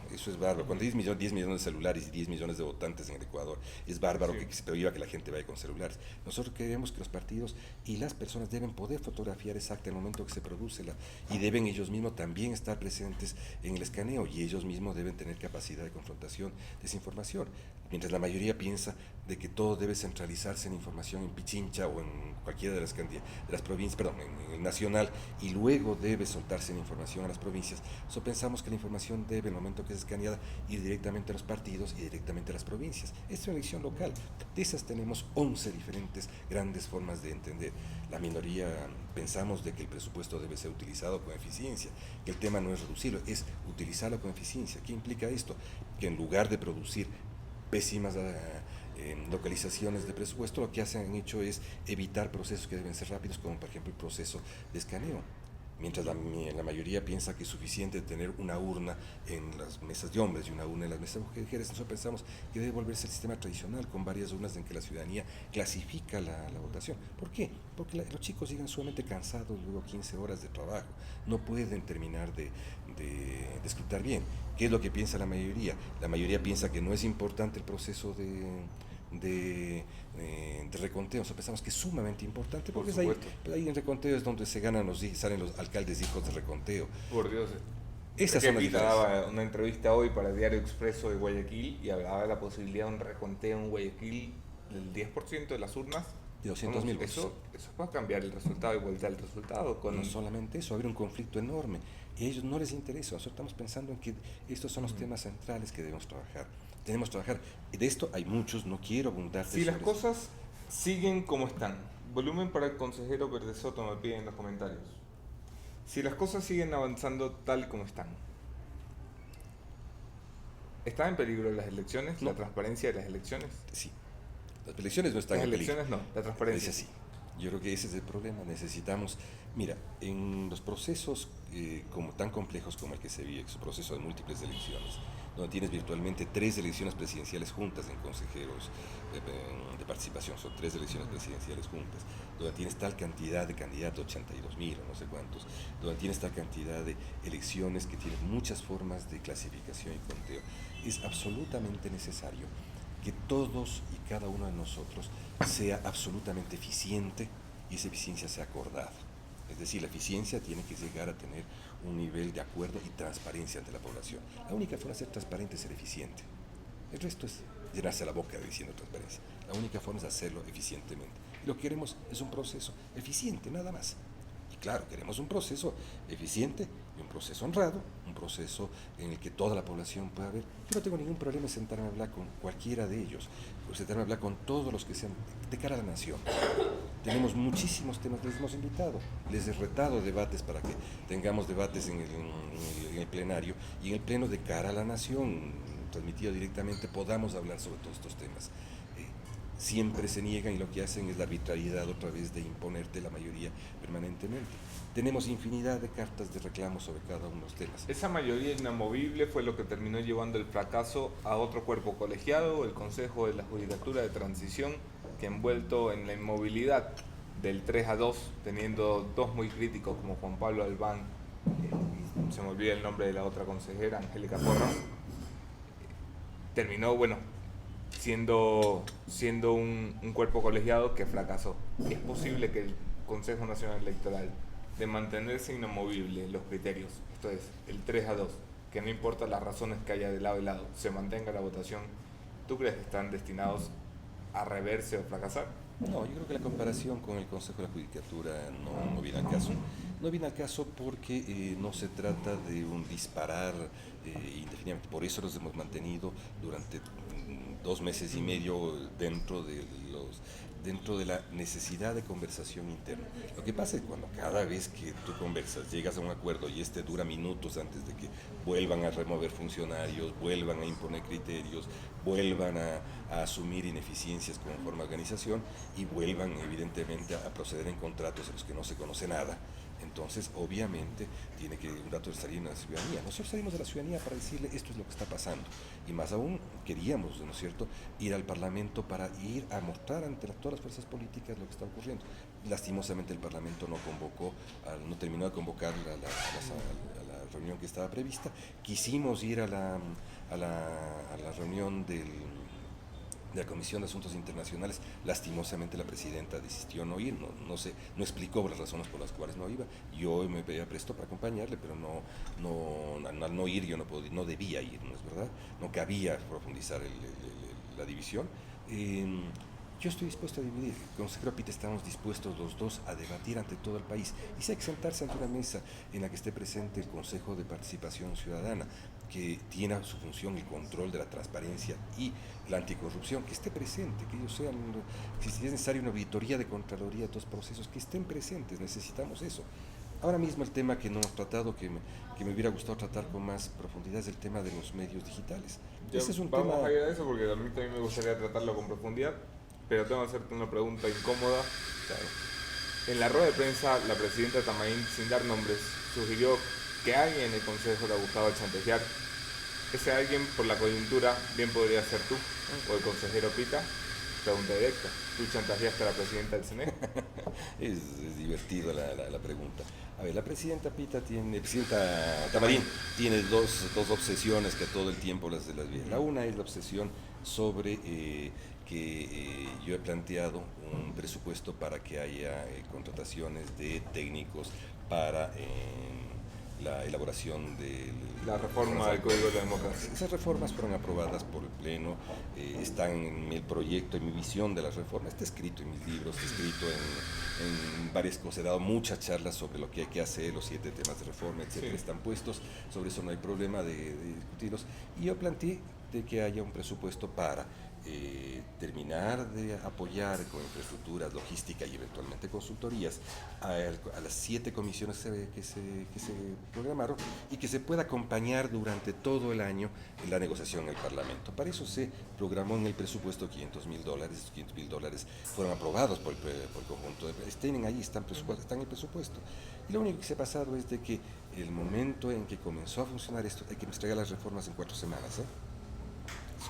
E: Cuando hay 10 millones de celulares y 10 millones de votantes en el Ecuador, es bárbaro que se prohíba que la gente vaya con celulares. Nosotros creemos que los partidos y las personas deben poder fotografiar esa acta en el momento que se produce y deben ellos mismos también estar presentes en el escaneo, y ellos mismos deben tener capacidad de confrontación de esa información. Mientras la mayoría piensa de que todo debe centralizarse en información en Pichincha o en cualquiera de las provincias, en el nacional, y luego debe soltarse la información a las provincias, pensamos que la información debe, en el momento que es escaneada, ir directamente a los partidos y directamente a las provincias. Esta es una elección local. De esas tenemos 11 diferentes grandes formas de entender. La minoría pensamos de que el presupuesto debe ser utilizado con eficiencia, que el tema no es reducirlo, es utilizarlo con eficiencia. ¿Qué implica esto? Que en lugar de producir pésimas localizaciones de presupuesto, lo que han hecho es evitar procesos que deben ser rápidos, como por ejemplo el proceso de escaneo. Mientras la mayoría piensa que es suficiente tener una urna en las mesas de hombres y una urna en las mesas de mujeres, nosotros pensamos que debe volverse el sistema tradicional con varias urnas en que la ciudadanía clasifica la votación. ¿Por qué? Porque los chicos llegan sumamente cansados, luego 15 horas de trabajo, no pueden terminar de escrutar bien. ¿Qué es lo que piensa la mayoría? La mayoría piensa que no es importante el proceso de reconteo. Nosotros pensamos que es sumamente importante porque ahí en reconteo es donde salen los alcaldes hijos de reconteo.
C: Por Dios.
E: Esas son las
C: Pita
E: diferencias.
C: daba una entrevista hoy para el Diario Expreso de Guayaquil y hablaba de la posibilidad de un reconteo en Guayaquil del 10% de las urnas.
E: De 200.000 votos.
C: Eso va a cambiar el resultado y voltear el resultado.
E: No solamente eso, va a haber un conflicto enorme y a ellos no les interesa. Nosotros estamos pensando en que estos son los temas centrales que debemos trabajar. Tenemos que trabajar. De esto hay muchos, no quiero abundarte.
C: Si las cosas siguen como están, volumen para el consejero Verde Soto me piden en los comentarios. Si las cosas siguen avanzando tal como están, ¿está en peligro las elecciones?
E: No.
C: ¿La transparencia de las elecciones?
E: Sí. Las elecciones no están
C: Las
E: en peligro.
C: elecciones no, la transparencia.
E: Es así. Yo creo que ese es el problema. Necesitamos, mira, en los procesos como tan complejos como el que se vive, que es un proceso de múltiples elecciones, donde tienes virtualmente 3 elecciones presidenciales juntas en consejeros de participación, son 3 elecciones presidenciales juntas, donde tienes tal cantidad de candidatos, 82.000 o no sé cuántos, donde tienes tal cantidad de elecciones que tienen muchas formas de clasificación y conteo, es absolutamente necesario que todos y cada uno de nosotros sea absolutamente eficiente y esa eficiencia sea acordada. Es decir, la eficiencia tiene que llegar a tener un nivel de acuerdo y transparencia ante la población. La única forma de ser transparente es ser eficiente. El resto es llenarse la boca diciendo transparencia. La única forma es hacerlo eficientemente. Y lo que queremos es un proceso eficiente, nada más. Y claro, queremos un proceso eficiente y un proceso honrado, un proceso en el que toda la población pueda ver. Yo no tengo ningún problema en sentarme a hablar con cualquiera de ellos, sentarme a hablar con todos los que sean de cara a la nación. Tenemos muchísimos temas, les hemos invitado, les he retado debates para que tengamos debates en el plenario y en el pleno de cara a la nación, transmitido directamente, podamos hablar sobre todos estos temas. Siempre se niegan y lo que hacen es la arbitrariedad otra vez de imponerte la mayoría permanentemente. Tenemos infinidad de cartas de reclamo sobre cada uno de los temas.
C: Esa mayoría inamovible fue lo que terminó llevando el fracaso a otro cuerpo colegiado, el Consejo de la Judicatura de Transición, que envuelto en la inmovilidad del 3-2, teniendo 2 muy críticos como Juan Pablo Albán, se me olvida el nombre de la otra consejera, Angélica Porras, terminó, siendo un cuerpo colegiado que fracasó. Es posible que el Consejo Nacional Electoral, de mantenerse inamovible los criterios, esto es, el 3-2, que no importa las razones que haya de lado y lado, se mantenga la votación, ¿tú crees que están destinados a reverse o fracasar?
E: No, yo creo que la comparación con el Consejo de la Judicatura no viene al caso. No viene al caso porque no se trata de un disparar indefinidamente. Por eso los hemos mantenido durante 2 meses y medio dentro de la necesidad de conversación interna. Lo que pasa es que cuando cada vez que tú conversas, llegas a un acuerdo y dura minutos antes de que vuelvan a remover funcionarios, vuelvan a imponer criterios, vuelvan a asumir ineficiencias conforme a organización y vuelvan evidentemente a proceder en contratos en los que no se conoce nada. Entonces, obviamente, tiene que un dato salir en la ciudadanía. Nosotros salimos de la ciudadanía para decirle esto es lo que está pasando. Y más aún, queríamos, ¿no es cierto?, ir al Parlamento para ir a mostrar ante todas las fuerzas políticas lo que está ocurriendo. Lastimosamente, el Parlamento no terminó de convocar a la reunión que estaba prevista. Quisimos ir a la reunión de la Comisión de Asuntos Internacionales. Lastimosamente la presidenta desistió no ir, no explicó las razones por las cuales no iba. Yo me prestó para acompañarle, pero al no ir yo no debía ir, ¿no es verdad? No cabía profundizar la división. Yo estoy dispuesto a dividir. Con el consejero Pita estamos dispuestos los dos a debatir ante todo el país. Y si hay que sentarse ante una mesa en la que esté presente el Consejo de Participación Ciudadana, que tiene su función el control de la transparencia y la anticorrupción, que esté presente, que ellos sean, si es necesario una auditoría de Contraloría de todos los procesos, que estén presentes, necesitamos eso. Ahora mismo el tema que no hemos tratado, que me hubiera gustado tratar con más profundidad, es el tema de los medios digitales. Ese es un
C: vamos
E: tema...
C: a ir a eso porque a mí también me gustaría tratarlo con profundidad, pero tengo que hacerte una pregunta incómoda.
E: Claro.
C: En la rueda de prensa, la presidenta Tamarín, sin dar nombres, sugirió que alguien en el Consejo la buscaba chantajear. Ese alguien, por la coyuntura, bien podría ser tú o el consejero Pita. Pregunta directa. ¿Tú chantajeaste a la presidenta del CNE?
E: Es divertido la pregunta. A ver, la presidenta Tamarín tiene dos obsesiones que todo el tiempo las ve. La una es la obsesión sobre que yo he planteado un presupuesto para que haya contrataciones de técnicos para la elaboración de
C: la reforma del Código de la Democracia.
E: Esas reformas fueron aprobadas por el Pleno, están en el proyecto, en mi visión de las reformas, está escrito en mis libros, está escrito en varias cosas, he dado muchas charlas sobre lo que hay que hacer, los 7 temas de reforma, etcétera, están puestos, sobre eso no hay problema de discutirlos, y yo planteé de que haya un presupuesto para terminar de apoyar con infraestructuras, logística y eventualmente consultorías a las 7 comisiones que se programaron y que se pueda acompañar durante todo el año en la negociación en el Parlamento. Para eso se programó en el presupuesto $500,000, esos $500,000 fueron aprobados por el conjunto, están ahí, están en el presupuesto. Y lo único que se ha pasado es de que el momento en que comenzó a funcionar esto, hay que entregar las reformas en 4 semanas,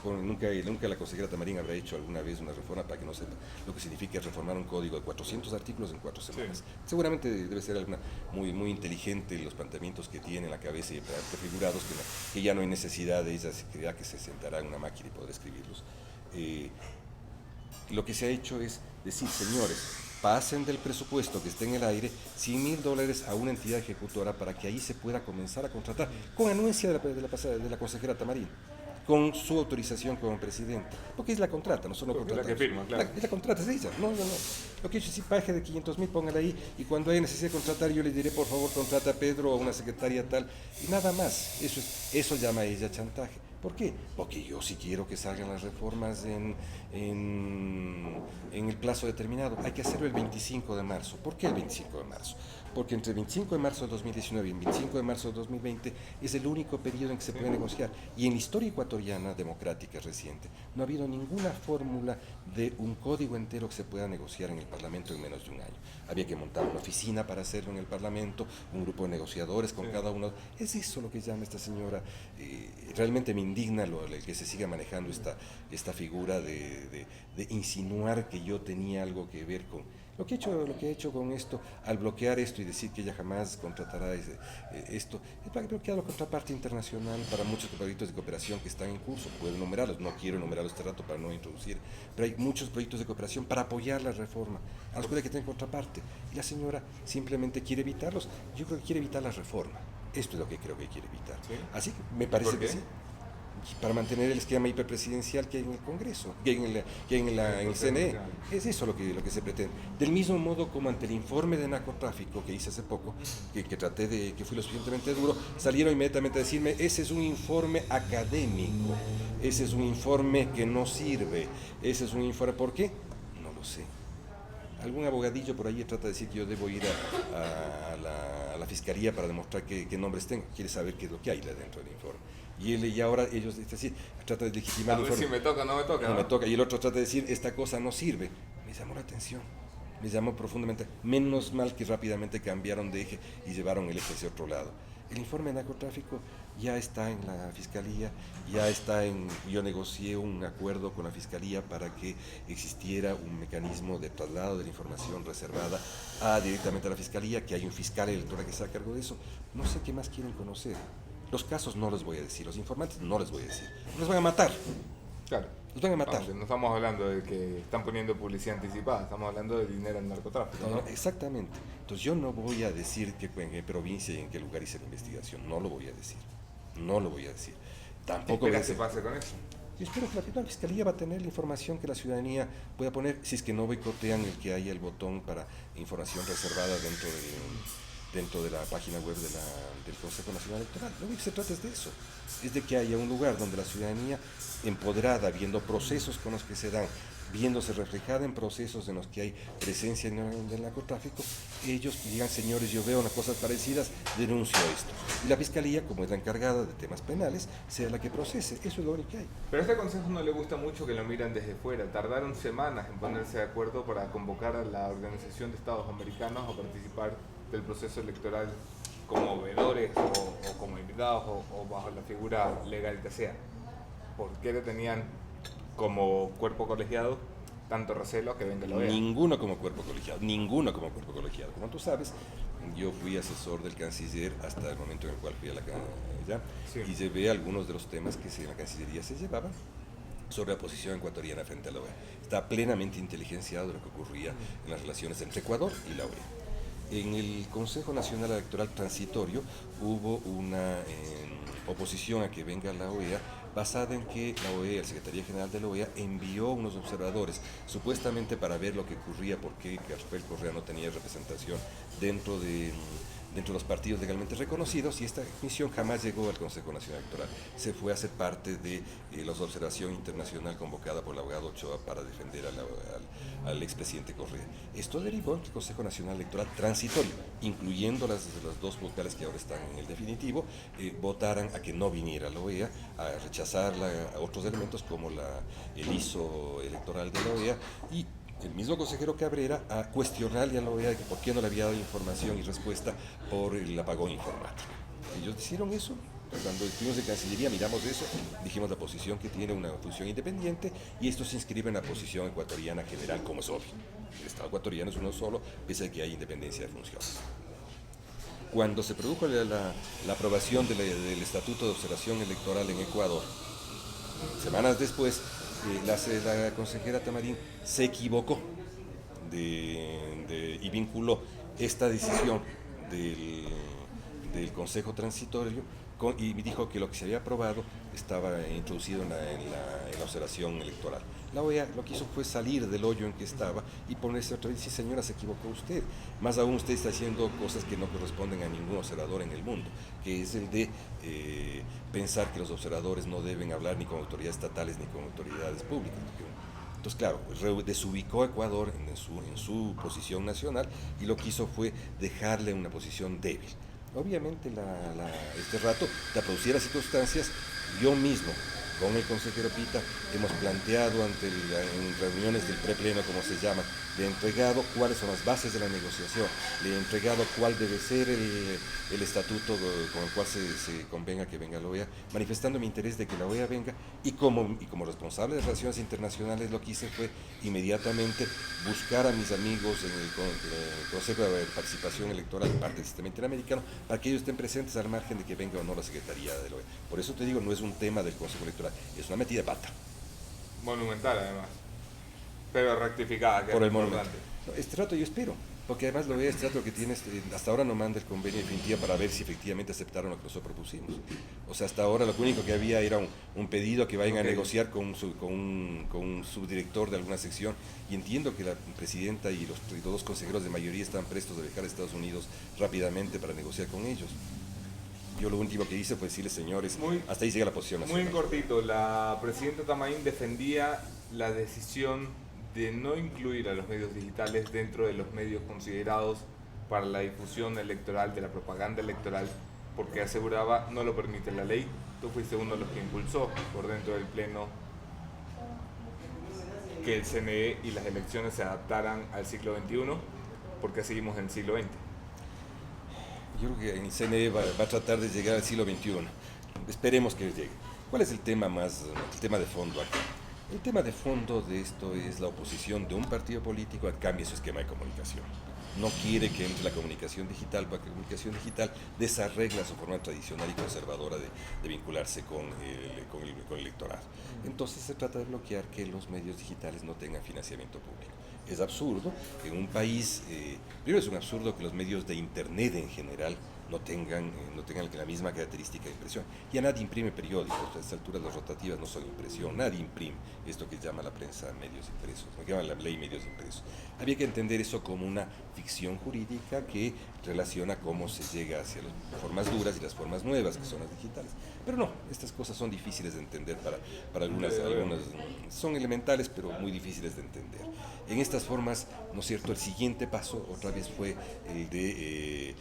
E: Nunca la consejera Tamarín habrá hecho alguna vez una reforma para que no sepa lo que significa reformar un código de 400 artículos en 4 semanas. Sí. Seguramente debe ser alguna muy inteligente los planteamientos que tiene en la cabeza y prefigurados que ya no hay necesidad de ella, que se sentará en una máquina y podrá escribirlos. Lo que se ha hecho es decir, señores, pasen del presupuesto que esté en el aire $100,000 a una entidad ejecutora para que ahí se pueda comenzar a contratar con anuencia de la consejera Tamarín, con su autorización como presidente, porque es la contrata, nosotros no contratamos.
C: La que firma, claro.
E: La contrata es ella, no. Lo que he hecho es paje de 500,000, póngala ahí, y cuando haya necesidad de contratar, yo le diré, por favor, contrata a Pedro o a una secretaria tal, y nada más. Eso llama ella chantaje. ¿Por qué? Porque yo sí quiero que salgan las reformas en el plazo determinado. Hay que hacerlo el 25 de marzo. ¿Por qué el 25 de marzo? Porque entre el 25 de marzo de 2019 y el 25 de marzo de 2020 es el único periodo en que se puede negociar. Y en la historia ecuatoriana democrática reciente no ha habido ninguna fórmula de un código entero que se pueda negociar en el Parlamento en menos de un año. Había que montar una oficina para hacerlo en el Parlamento, un grupo de negociadores con cada uno. Es eso lo que llama esta señora. Realmente me indigna el que se siga manejando esta figura de insinuar que yo tenía algo que ver con lo que he hecho con esto, al bloquear esto y decir que ella jamás contratará esto, es para bloquear la contraparte internacional para muchos proyectos de cooperación que están en curso. Puedo enumerarlos, no quiero enumerarlos este rato para no introducir, pero hay muchos proyectos de cooperación para apoyar la reforma, a los cuales hay que tener contraparte. Y la señora simplemente quiere evitarlos. Yo creo que quiere evitar la reforma. Esto es lo que creo que quiere evitar. ¿Sí? Así que me parece que sí. Para mantener el esquema hiperpresidencial que hay en el Congreso, que hay en el CNE. Es eso lo que se pretende. Del mismo modo como ante el informe de narcotráfico que hice hace poco, que fui lo suficientemente duro, salieron inmediatamente a decirme, ese es un informe académico, ese es un informe que no sirve, ese es un informe, ¿por qué? No lo sé. Algún abogadillo por ahí trata de decir que yo debo ir a la fiscalía para demostrar qué nombres tengo, quiere saber qué es lo que hay dentro del informe. Y ahora ellos tratan de legitimar el informe.
C: Si me toca, no me toca.
E: No me toca. Y el otro trata de decir, esta cosa no sirve. Me llamó la atención. Me llamó profundamente. Menos mal que rápidamente cambiaron de eje y llevaron el eje hacia otro lado. El informe de narcotráfico ya está en la fiscalía, yo negocié un acuerdo con la fiscalía para que existiera un mecanismo de traslado de la información reservada directamente a la fiscalía, que hay un fiscal electoral que está a cargo de eso. No sé qué más quieren conocer. Los casos no les voy a decir, los informantes no les voy a decir. Los van a matar.
C: Claro.
E: Los van a matar.
C: No estamos hablando de que están poniendo publicidad anticipada, estamos hablando de dinero en narcotráfico.
E: No, exactamente. Entonces yo no voy a decir en qué provincia y en qué lugar hice la investigación. No lo voy a decir. Tampoco
C: ¿Qué esperas que pase con eso?
E: Yo espero que la fiscalía va a tener la información que la ciudadanía pueda poner, si es que no boicotean el que haya el botón para información reservada dentro de la página web del Consejo Nacional Electoral. Lo único que se trata es de eso, es de que haya un lugar donde la ciudadanía empoderada, viendo procesos con los que se dan, viéndose reflejada en procesos en los que hay presencia del narcotráfico, ellos digan, señores, yo veo unas cosas parecidas, denuncio esto. Y la Fiscalía, como es la encargada de temas penales, sea la que procese. Eso es lo único que hay.
C: Pero a este consejo no le gusta mucho que lo miran desde fuera. Tardaron semanas en ponerse de acuerdo para convocar a la Organización de Estados Americanos a participar del proceso electoral como veedores o como invitados o bajo la figura legal que sea. ¿Por qué le tenían como cuerpo colegiado tanto recelo a que venga la OEA?
E: Ninguno como cuerpo colegiado. Como tú sabes, yo fui asesor del canciller hasta el momento en el cual fui a la
C: Sí.
E: y llevé algunos de los temas que en la Cancillería se llevaban sobre la posición ecuatoriana frente a la OEA. Está plenamente inteligenciado de lo que ocurría en las relaciones entre Ecuador y la OEA. En el Consejo Nacional Electoral Transitorio hubo una oposición a que venga la OEA, basada en que la OEA, la Secretaría General de la OEA, envió unos observadores, supuestamente para ver lo que ocurría, por qué Rafael Correa no tenía representación dentro de los partidos legalmente reconocidos, y esta misión jamás llegó al Consejo Nacional Electoral. Se fue a ser parte de la observación internacional convocada por el abogado Ochoa para defender al expresidente Correa. Esto derivó en que el Consejo Nacional Electoral Transitorio, incluyendo las dos vocales que ahora están en el definitivo, votaran a que no viniera la OEA, a rechazar a otros elementos como el ISO electoral de la OEA, y el mismo consejero Cabrera a cuestionarle a la OEA por qué no le había dado información y respuesta por el apagón informático. Ellos hicieron eso. Cuando estuvimos en Cancillería miramos eso, dijimos la posición que tiene una función independiente, y esto se inscribe en la posición ecuatoriana general, como es obvio. El Estado ecuatoriano es uno solo, pese a que hay independencia de funciones. Cuando se produjo la aprobación del Estatuto de Observación Electoral en Ecuador, semanas después, la consejera Tamarín se equivocó y vinculó esta decisión del Consejo Transitorio y dijo que lo que se había aprobado estaba introducido en la observación electoral. La OEA lo que hizo fue salir del hoyo en que estaba y ponerse otra vez y decir, señora, se equivocó usted. Más aún, usted está haciendo cosas que no corresponden a ningún observador en el mundo, que es el de pensar que los observadores no deben hablar ni con autoridades estatales ni con autoridades públicas. Entonces, claro, desubicó a Ecuador en su posición nacional, y lo que hizo fue dejarle una posición débil. Obviamente, este rato, de producir las circunstancias, yo mismo, con el consejero Pita, hemos planteado en reuniones del prepleno, como se llama, le he entregado cuáles son las bases de la negociación, le he entregado cuál debe ser el estatuto con el cual se convenga que venga la OEA, manifestando mi interés de que la OEA venga, y como responsable de relaciones internacionales lo que hice fue inmediatamente buscar a mis amigos en el Consejo de Participación Electoral, parte del sistema interamericano, para que ellos estén presentes al margen de que venga o no la Secretaría de la OEA. Por eso te digo, no es un tema del Consejo Electoral, es una metida de pata.
C: Monumental, además. Pero rectificada, que
E: por
C: es
E: el momento.
C: importante.
E: Este trato yo espero, porque además lo veo, este trato que tienes, hasta ahora no manda el convenio definitivo para ver si efectivamente aceptaron lo que nosotros propusimos. O sea, hasta ahora lo único que había era un pedido que vayan a negociar con un subdirector de alguna sección, y entiendo que la presidenta y los dos consejeros de mayoría están prestos a viajar a Estados Unidos rápidamente para negociar con ellos. Yo lo último que hice fue decirles, señores, hasta ahí llega la posición nacional.
C: Muy cortito, la presidenta Tamarín defendía la decisión de no incluir a los medios digitales dentro de los medios considerados para la difusión electoral, de la propaganda electoral, porque aseguraba no lo permite la ley. Tú fuiste uno de los que impulsó por dentro del Pleno que el CNE y las elecciones se adaptaran al siglo XXI, porque seguimos en el siglo XX.
E: Yo creo que el CNE va a tratar de llegar al siglo XXI. Esperemos que llegue. ¿Cuál es el tema de fondo acá? El tema de fondo de esto es la oposición de un partido político a que cambie su esquema de comunicación. No quiere que entre la comunicación digital, porque la comunicación digital desarregla su forma tradicional y conservadora de vincularse con el electorado. Entonces se trata de bloquear que los medios digitales no tengan financiamiento público. Es absurdo que en un país, primero es un absurdo que los medios de internet en general no tengan la misma característica de impresión. Ya nadie imprime periódicos, a estas alturas las rotativas no son impresión, nadie imprime esto que llama la prensa medios impresos, lo que llama la ley medios impresos. Había que entender eso como una ficción jurídica que relaciona cómo se llega hacia las formas duras y las formas nuevas, que son las digitales. Pero no, estas cosas son difíciles de entender para algunas son elementales, pero muy difíciles de entender. En estas formas, ¿no es cierto?, el siguiente paso otra vez fue el de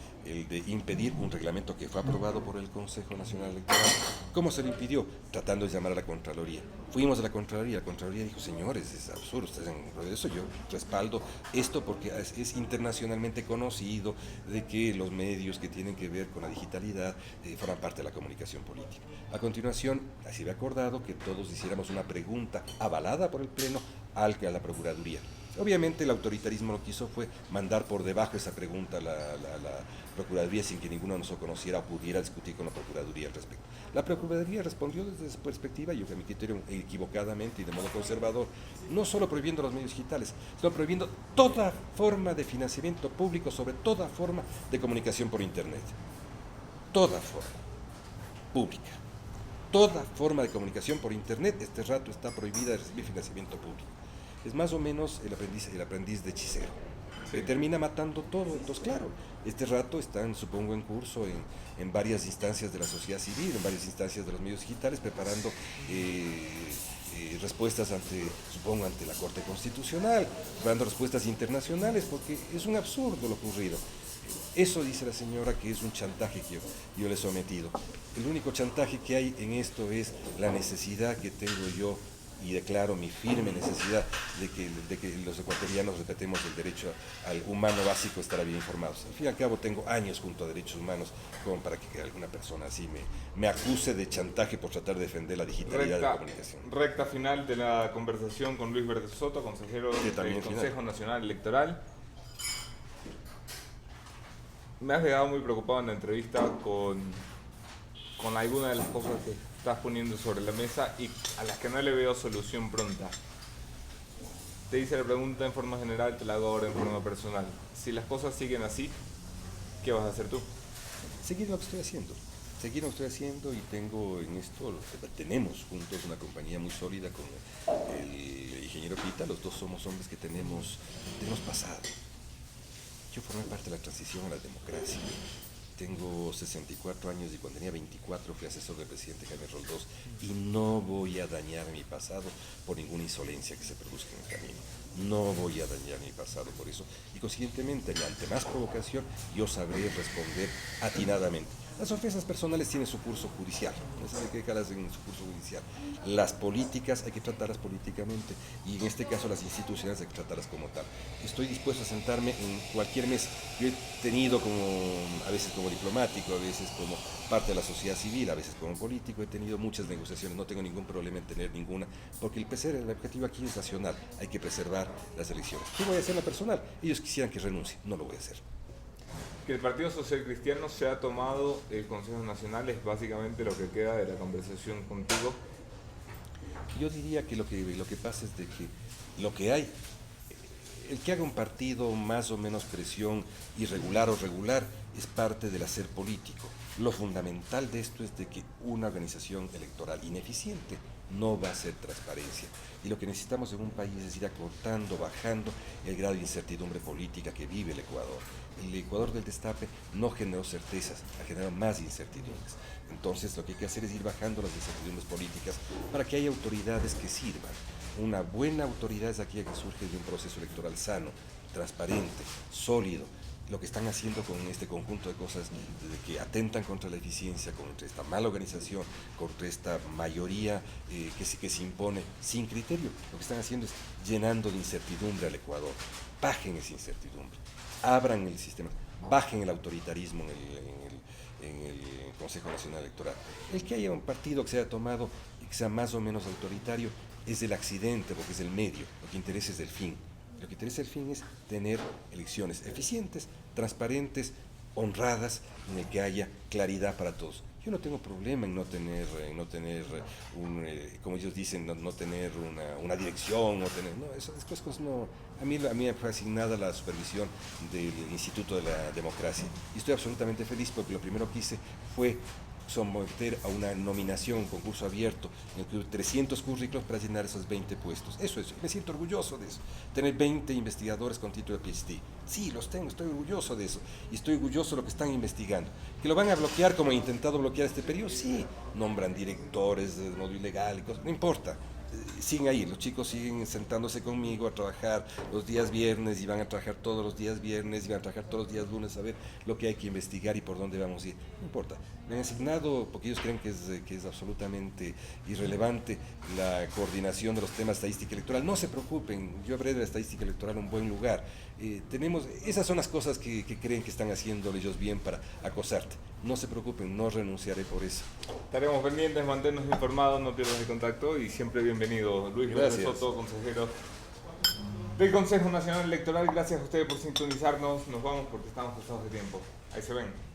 E: impedir un reglamento que fue aprobado por el Consejo Nacional Electoral. ¿Cómo se lo impidió? Tratando de llamar a la Contraloría. Fuimos a la Contraloría dijo, señores, es absurdo, ustedes en eso yo respaldo esto porque es internacionalmente conocido de que los medios que tienen que ver con la digitalidad forman parte de la comunicación política. A continuación, así había acordado que todos hiciéramos una pregunta avalada por el Pleno a la Procuraduría. Obviamente el autoritarismo lo que hizo fue mandar por debajo esa pregunta a la Procuraduría sin que ninguno de nosotros conociera o pudiera discutir con la Procuraduría al respecto. La Procuraduría respondió desde su perspectiva, yo a mi criterio equivocadamente y de modo conservador, no solo prohibiendo los medios digitales, sino prohibiendo toda forma de financiamiento público sobre toda forma de comunicación por Internet. Toda forma pública. Toda forma de comunicación por Internet este rato está prohibida de recibir financiamiento público. Es más o menos el aprendiz de hechicero. Termina matando todo. Entonces, claro, este rato están, supongo, en curso en varias instancias de la sociedad civil, en varias instancias de los medios digitales, preparando respuestas ante la Corte Constitucional, preparando respuestas internacionales, porque es un absurdo lo ocurrido. Eso dice la señora que es un chantaje que yo le he sometido. El único chantaje que hay en esto es la necesidad que tengo yo y declaro mi firme necesidad de que los ecuatorianos respetemos el derecho al humano básico, estar bien informados. Al fin y al cabo tengo años junto a derechos humanos como para que alguna persona así me acuse de chantaje por tratar de defender la digitalidad de la comunicación.
C: Recta final de la conversación con Luis Verde Soto, consejero del Consejo Nacional Electoral. Me has dejado muy preocupado en la entrevista con alguna de las cosas que estás poniendo sobre la mesa y a las que no le veo solución pronta. Te hice la pregunta en forma general, te la hago ahora en forma personal. Si las cosas siguen así, ¿qué vas a hacer tú?
E: Seguir lo que estoy haciendo y tengo en esto, tenemos juntos una compañía muy sólida con el ingeniero Pita. Los dos somos hombres que tenemos pasado. Yo formé parte de la transición a la democracia. Tengo 64 años y cuando tenía 24 fui asesor del presidente Jaime Roldós y no voy a dañar mi pasado por ninguna insolencia que se produzca en el camino. No voy a dañar mi pasado por eso y consiguientemente, ante más provocación, yo sabré responder atinadamente. Las ofensas personales tienen su curso judicial, no sé de qué dejarlas en su curso judicial. Las políticas hay que tratarlas políticamente y en este caso las instituciones hay que tratarlas como tal. Estoy dispuesto a sentarme en cualquier mesa. Yo he tenido a veces como diplomático, a veces como parte de la sociedad civil, a veces como político, he tenido muchas negociaciones, no tengo ningún problema en tener ninguna, porque el objetivo aquí es nacional, hay que preservar las elecciones. ¿Qué voy a hacer en la personal? Ellos quisieran que renuncie, no lo voy a hacer.
C: Que el Partido Social Cristiano se ha tomado el Consejo Nacional es básicamente lo que queda de la conversación contigo.
E: Yo diría que lo que pasa es de que lo que hay, el que haga un partido más o menos presión irregular o regular es parte del hacer político. Lo fundamental de esto es de que una organización electoral ineficiente no va a ser transparencia. Y lo que necesitamos en un país es ir acortando, bajando el grado de incertidumbre política que vive el Ecuador. El Ecuador del destape no generó certezas, ha generado más incertidumbres. Entonces lo que hay que hacer es ir bajando las incertidumbres políticas para que haya autoridades que sirvan. Una buena autoridad es aquella que surge de un proceso electoral sano, transparente, sólido. Lo que están haciendo con este conjunto de cosas que atentan contra la eficiencia, contra esta mala organización, contra esta mayoría que se impone sin criterio, lo que están haciendo es llenando de incertidumbre al Ecuador. Bajen esa incertidumbre, abran el sistema, bajen el autoritarismo en el Consejo Nacional Electoral. El que haya un partido que se haya tomado y que sea más o menos autoritario es el accidente, porque es el medio, lo que interesa es el fin. Lo que interesa el fin es tener elecciones eficientes, transparentes, honradas, en el que haya claridad para todos. Yo no tengo problema en no tener como ellos dicen, no tener una dirección, esas cosas no. A mí me fue asignada la supervisión del Instituto de la Democracia y estoy absolutamente feliz porque lo primero que hice fue someter a una nominación, un concurso abierto, en el que hubo 300 currículos para llenar esos 20 puestos. Eso es, me siento orgulloso de eso. Tener 20 investigadores con título de PhD. Sí, los tengo, estoy orgulloso de eso. Y estoy orgulloso de lo que están investigando. ¿Que lo van a bloquear como he intentado bloquear este periodo? Sí. Nombran directores de modo ilegal y cosas, no importa. Siguen ahí, los chicos siguen sentándose conmigo a trabajar los días viernes y van a trabajar todos los días viernes y van a trabajar todos los días lunes a ver lo que hay que investigar y por dónde vamos a ir. No importa, me han asignado, porque ellos creen que es absolutamente irrelevante la coordinación de los temas de estadística electoral. No se preocupen, yo habré de la estadística electoral un buen lugar. Esas son las cosas que creen que están haciendo ellos bien para acosarte. No se preocupen, no renunciaré por eso.
C: Estaremos pendientes, mantenernos informados, no pierdas el contacto y siempre bienvenido. Luis Gómez Soto, consejero del Consejo Nacional Electoral. Gracias a ustedes por sintonizarnos. Nos vamos porque estamos pasados de tiempo. Ahí se ven.